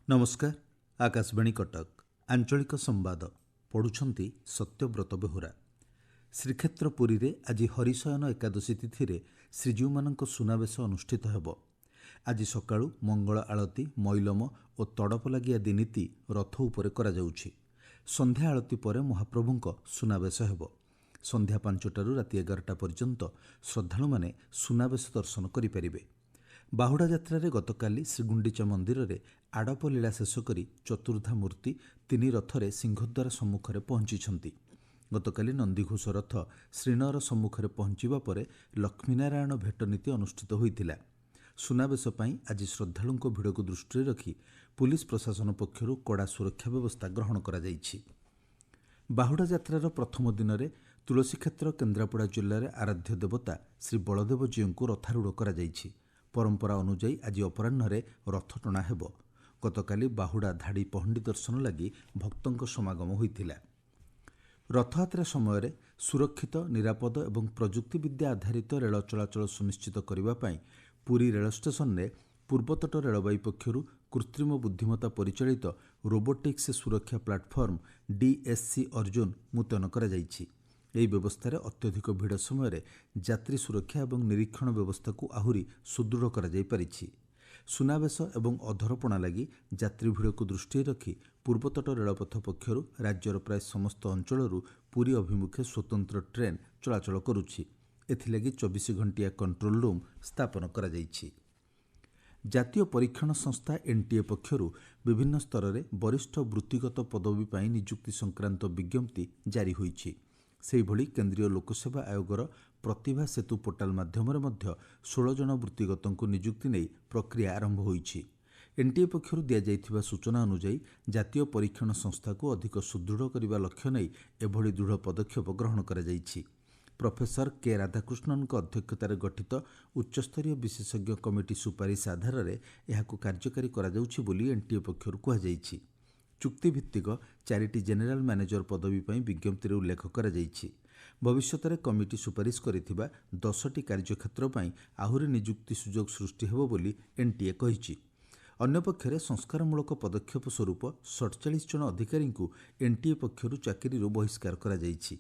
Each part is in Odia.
नमस्कार। आकाशवाणी कटक आंचलिक संवाद पढ़ुछंती सत्यव्रत बेहुरा। श्रीक्षेत्र पुरी रे आज हरिशयन एकादशी तिथि रे श्रीजीउमानंक सुनावेश अनुष्ठित हेब। आज सकाळु मंगल आळती, मैलम और तड़प लागि आदि नीति रथ उपरे करा जाउछि। संध्या आळती परे महाप्रभुंक सुनावेश हेब। संध्या 5टारू राति 11टा पर्यंत श्रद्धालु माने सुनावेश दर्शन करि परिबे। बाहुड़ा यात्रा गतकाली श्रीगुंडीचा मंदिर रे आड़प लीला शेष करी चतुर्धा मूर्ति 3 रथरे सिंहद्वार सम्मुखरे पहुंची। गतकाली नंदीघोष रथ श्रीनगर सम्मुखरे पहुंचवा परे लक्ष्मीनारायण भेट नीति अनुष्ठित होइतिला। सुनावेश पई आज श्रद्धालुंक भिड़ को दृष्टि रखी पुलिस प्रशासन पक्षरु कड़ा सुरक्षा व्यवस्था ग्रहण करा जाइछि। बाहुड़ा यात्रार प्रथम दिन में तुलसीक्षेत्र केन्द्रापड़ा जिले में आराध्य देवता श्री बलदेव जीव को रथारूढ़ करा जाइछि। परंपरा अनुजाई आज अपराह्न रथ टणा हेब। गतकाली बाहुड़ा धाड़ी पहंडी दर्शन लगी भक्तों समागम होइतिला। रथयात्रा समय सुरक्षित, निरापद और प्रजुक्तिविद्या आधारित रेल चलाचल सुनिश्चित करने पुरी रेल स्टेशन में पूर्वतट रेलवाई पक्षरु कृत्रिम बुद्धिमत्ता परिचालित रोबोटिक्स सुरक्षा प्लाटफर्म DSC अर्जुन मुतयन करा जाइछि। ଏହି ବ୍ୟବସ୍ଥାରେ ଅତ୍ୟଧିକ ଭିଡ଼ ସମୟରେ ଯାତ୍ରୀ ସୁରକ୍ଷା ଏବଂ ନିରୀକ୍ଷଣ ବ୍ୟବସ୍ଥାକୁ ଆହୁରି ସୁଦୃଢ଼ କରାଯାଇପାରିଛି। ସୁନାବେଶ ଏବଂ ଅଧରପଣା ଲାଗି ଯାତ୍ରୀ ଭିଡ଼କୁ ଦୃଷ୍ଟିରେ ରଖି ପୂର୍ବତଟ ରେଳପଥ ପକ୍ଷରୁ ରାଜ୍ୟର ପ୍ରାୟ ସମସ୍ତ ଅଞ୍ଚଳରୁ ପୁରୀ ଅଭିମୁଖେ ସ୍ୱତନ୍ତ୍ର ଟ୍ରେନ୍ ଚଳାଚଳ କରୁଛି। ଏଥିଲାଗି 24 ଘଣ୍ଟିଆ କଣ୍ଟ୍ରୋଲ ରୁମ୍ ସ୍ଥାପନ କରାଯାଇଛି। ଜାତୀୟ ପରୀକ୍ଷଣ ସଂସ୍ଥା NTA ପକ୍ଷରୁ ବିଭିନ୍ନ ସ୍ତରରେ ବରିଷ୍ଠ ବୃତ୍ତିଗତ ପଦବୀ ପାଇଁ ନିଯୁକ୍ତି ସଂକ୍ରାନ୍ତ ବିଜ୍ଞପ୍ତି ଜାରି ହୋଇଛି। ସେହିଭଳି କେନ୍ଦ୍ରୀୟ ଲୋକସେବା ଆୟୋଗର ପ୍ରତିଭା ସେତୁ ପୋର୍ଟାଲ ମାଧ୍ୟମରେ ମଧ୍ୟ 16 ଜଣ ବୃତ୍ତିଗତଙ୍କୁ ନିଯୁକ୍ତି ନେଇ ପ୍ରକ୍ରିୟା ଆରମ୍ଭ ହୋଇଛି। NTA ପକ୍ଷରୁ ଦିଆଯାଇଥିବା ସୂଚନା ଅନୁଯାୟୀ ଜାତୀୟ ପରୀକ୍ଷଣ ସଂସ୍ଥାକୁ ଅଧିକ ସୁଦୃଢ଼ କରିବା ଲକ୍ଷ୍ୟ ନେଇ ଏଭଳି ଦୃଢ଼ ପଦକ୍ଷେପ ଗ୍ରହଣ କରାଯାଇଛି। ପ୍ରଫେସର କେ ରାଧାକୃଷ୍ଣନଙ୍କ ଅଧ୍ୟକ୍ଷତାରେ ଗଠିତ ଉଚ୍ଚସ୍ତରୀୟ ବିଶେଷଜ୍ଞ କମିଟି ସୁପାରିଶ ଆଧାରରେ ଏହାକୁ କାର୍ଯ୍ୟକାରୀ କରାଯାଉଛି ବୋଲି NTA ପକ୍ଷରୁ କୁହାଯାଇଛି। ଚୁକ୍ତିଭିତ୍ତିକ 4ଟି ଜେନେରାଲ ମ୍ୟାନେଜର ପଦବୀ ପାଇଁ ବିଜ୍ଞପ୍ତିରେ ଉଲ୍ଲେଖ କରାଯାଇଛି। ଭବିଷ୍ୟତରେ କମିଟି ସୁପାରିଶ କରିଥିବା 10ଟି କାର୍ଯ୍ୟକ୍ଷେତ୍ର ପାଇଁ ଆହୁରି ନିଯୁକ୍ତି ସୁଯୋଗ ସୃଷ୍ଟି ହେବ ବୋଲି NTA କହିଛି। ଅନ୍ୟପକ୍ଷରେ ସଂସ୍କାରମୂଳକ ପଦକ୍ଷେପ ସ୍ୱରୂପ 47 ଜଣ ଅଧିକାରୀଙ୍କୁ NTA ପକ୍ଷରୁ ଚାକିରିରୁ ବହିଷ୍କାର କରାଯାଇଛି।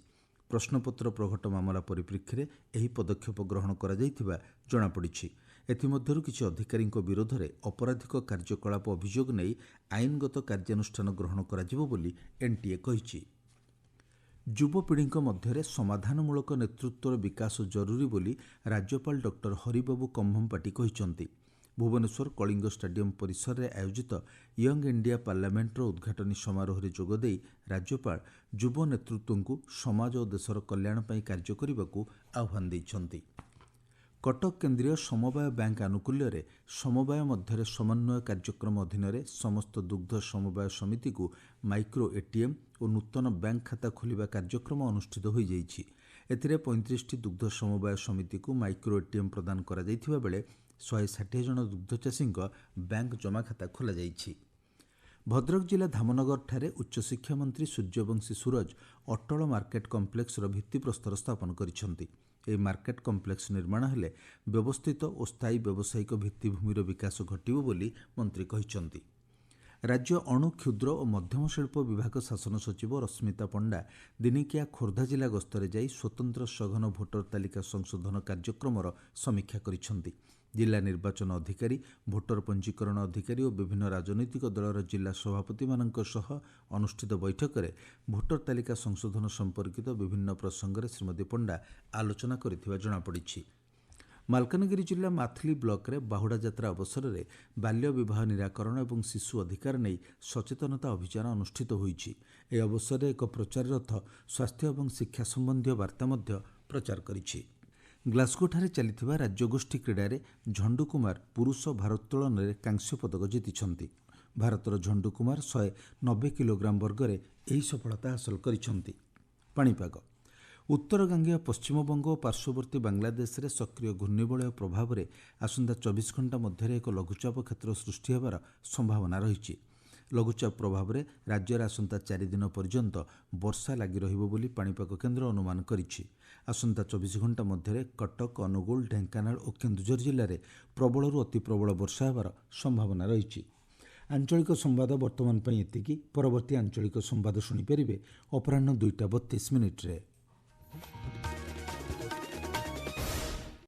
ପ୍ରଶ୍ନପତ୍ର ପ୍ରଘଟ ମାମଲା ପରିପ୍ରେକ୍ଷୀରେ ଏହି ପଦକ୍ଷେପ ଗ୍ରହଣ କରାଯାଇଥିବା ଜଣାପଡ଼ିଛି। ଏଥିମଧ୍ୟରୁ କିଛି ଅଧିକାରୀଙ୍କ ବିରୋଧରେ ଅପରାଧିକ କାର୍ଯ୍ୟକଳାପ ଅଭିଯୋଗ ନେଇ ଆଇନଗତ କାର୍ଯ୍ୟାନୁଷ୍ଠାନ ଗ୍ରହଣ କରାଯିବ ବୋଲି NTA କହିଛି। ଯୁବପିଢ଼ିଙ୍କ ମଧ୍ୟରେ ସମାଧାନମୂଳକ ନେତୃତ୍ୱର ବିକାଶ ଜରୁରୀ ବୋଲି ରାଜ୍ୟପାଳ ଡକ୍ଟର ହରିବାବୁ କମ୍ଭମପାଟି କହିଛନ୍ତି। ଭୁବନେଶ୍ୱର କଳିଙ୍ଗ ଷ୍ଟାଡିୟମ ପରିସରରେ ଆୟୋଜିତ ୟଙ୍ଗ ଇଣ୍ଡିଆ ପାର୍ଲାମେଣ୍ଟର ଉଦ୍ଘାଟନୀ ସମାରୋହରେ ଯୋଗଦେଇ ରାଜ୍ୟପାଳ ଯୁବ ନେତୃତ୍ୱଙ୍କୁ ସମାଜ ଓ ଦେଶର କଲ୍ୟାଣ ପାଇଁ କାର୍ଯ୍ୟ କରିବାକୁ ଆହ୍ୱାନ ଦେଇଛନ୍ତି। କଟକ କେନ୍ଦ୍ରୀୟ ସମବାୟ ବ୍ୟାଙ୍କ ଆନୁକୂଲ୍ୟରେ ସମବାୟ ମଧ୍ୟରେ ସମନ୍ୱୟ କାର୍ଯ୍ୟକ୍ରମ ଅଧୀନରେ ସମସ୍ତ ଦୁଗ୍ଧ ସମବାୟ ସମିତିକୁ ମାଇକ୍ରୋ ATM ଓ ନୂତନ ବ୍ୟାଙ୍କ ଖାତା ଖୋଲିବା କାର୍ଯ୍ୟକ୍ରମ ଅନୁଷ୍ଠିତ ହୋଇଯାଇଛି। ଏଥିରେ 35ଟି ଦୁଗ୍ଧ ସମବାୟ ସମିତିକୁ ମାଇକ୍ରୋ ATM ପ୍ରଦାନ କରାଯାଇଥିବା ବେଳେ 160 ଜଣ ଦୁଗ୍ଧ ଚାଷୀଙ୍କ ବ୍ୟାଙ୍କ ଜମାଖାତା ଖୋଲାଯାଇଛି। ଭଦ୍ରକ ଜିଲ୍ଲା ଧାମନଗରଠାରେ ଉଚ୍ଚଶିକ୍ଷା ମନ୍ତ୍ରୀ ସୂର୍ଯ୍ୟବଂଶୀ ସୁରଜ ଅଟଳ ମାର୍କେଟ କମ୍ପ୍ଲେକ୍ସର ଭିତ୍ତିପ୍ରସ୍ତର ସ୍ଥାପନ କରିଛନ୍ତି। ଏହି ମାର୍କେଟ କମ୍ପ୍ଲେକ୍ସ ନିର୍ମାଣ ହେଲେ ବ୍ୟବସ୍ଥିତ ଓ ସ୍ଥାୟୀ ବ୍ୟବସାୟିକ ଭିତ୍ତିଭୂମିର ବିକାଶ ଘଟିବ ବୋଲି ମନ୍ତ୍ରୀ କହିଛନ୍ତି। ରାଜ୍ୟ ଅଣୁ, କ୍ଷୁଦ୍ର ଓ ମଧ୍ୟମ ଶିଳ୍ପ ବିଭାଗ ଶାସନ ସଚିବ ରଶ୍ମିତା ପଣ୍ଡା ଦିନିକିଆ ଖୋର୍ଦ୍ଧା ଜିଲ୍ଲା ଗସ୍ତରେ ଯାଇ ସ୍ୱତନ୍ତ୍ର ସଘନ ଭୋଟର ତାଲିକା ସଂଶୋଧନ କାର୍ଯ୍ୟକ୍ରମର ସମୀକ୍ଷା କରିଛନ୍ତି। ଜିଲ୍ଲା ନିର୍ବାଚନ ଅଧିକାରୀ, ଭୋଟର ପଞ୍ଜୀକରଣ ଅଧିକାରୀ ଓ ବିଭିନ୍ନ ରାଜନୈତିକ ଦଳର ଜିଲ୍ଲା ସଭାପତିମାନଙ୍କ ସହ ଅନୁଷ୍ଠିତ ବୈଠକରେ ଭୋଟର ତାଲିକା ସଂଶୋଧନ ସମ୍ପର୍କିତ ବିଭିନ୍ନ ପ୍ରସଙ୍ଗରେ ଶ୍ରୀମତୀ ପଣ୍ଡା ଆଲୋଚନା କରିଥିବା ଜଣାପଡ଼ିଛି। ମାଲକାନଗିରି ଜିଲ୍ଲା ମାଥିଲି ବ୍ଲକରେ ବାହୁଡ଼ା ଯାତ୍ରା ଅବସରରେ ବାଲ୍ୟ ବିବାହ ନିରାକରଣ ଏବଂ ଶିଶୁ ଅଧିକାର ନେଇ ସଚେତନତା ଅଭିଯାନ ଅନୁଷ୍ଠିତ ହୋଇଛି। ଏହି ଅବସରରେ ଏକ ପ୍ରଚାର ରଥ ସ୍ୱାସ୍ଥ୍ୟ ଏବଂ ଶିକ୍ଷା ସମ୍ବନ୍ଧୀୟ ବାର୍ତ୍ତା ମଧ୍ୟ ପ୍ରଚାର କରିଛି। ଗ୍ଲାସଗୋଠାରେ ଚାଲିଥିବା ରାଜ୍ୟଗୋଷ୍ଠୀ କ୍ରୀଡ଼ାରେ ଝଣ୍ଡୁ କୁମାର ପୁରୁଷ ଭାରୋତ୍ତୋଳନରେ କାଂସ୍ୟ ପଦକ ଜିତିଛନ୍ତି। ଭାରତର ଝଣ୍ଡୁ କୁମାର 190 କିଲୋଗ୍ରାମ ବର୍ଗରେ ଏହି ସଫଳତା ହାସଲ କରିଛନ୍ତି। ପାଣିପାଗ। ଉତ୍ତର ଗାଙ୍ଗେୟ ପଶ୍ଚିମବଙ୍ଗ ଓ ପାର୍ଶ୍ୱବର୍ତ୍ତୀ ବାଂଲାଦେଶରେ ସକ୍ରିୟ ଘୂର୍ଣ୍ଣିବଳୟ ପ୍ରଭାବରେ ଆସନ୍ତା 24 ଘଣ୍ଟା ମଧ୍ୟରେ ଏକ ଲଘୁଚାପ କ୍ଷେତ୍ର ସୃଷ୍ଟି ହେବାର ସମ୍ଭାବନା ରହିଛି। ଲଘୁଚାପ ପ୍ରଭାବରେ ରାଜ୍ୟରେ ଆସନ୍ତା 4 ଦିନ ପର୍ଯ୍ୟନ୍ତ ବର୍ଷା ଲାଗି ରହିବ ବୋଲି ପାଣିପାଗ କେନ୍ଦ୍ର ଅନୁମାନ କରିଛି। ଆସନ୍ତା 24 ଘଣ୍ଟା ମଧ୍ୟରେ କଟକ, ଅନୁଗୁଳ, ଢେଙ୍କାନାଳ ଓ କେନ୍ଦୁଝର ଜିଲ୍ଲାରେ ପ୍ରବଳରୁ ଅତି ପ୍ରବଳ ବର୍ଷା ହେବାର ସମ୍ଭାବନା ରହିଛି। ଆଞ୍ଚଳିକ ସମ୍ବାଦ ବର୍ତ୍ତମାନ ପାଇଁ ଏତିକି। ପରବର୍ତ୍ତୀ ଆଞ୍ଚଳିକ ସମ୍ବାଦ ଶୁଣିପାରିବେ ଅପରାହ୍ନ 2ଟା 32 ମିନିଟ୍ରେ।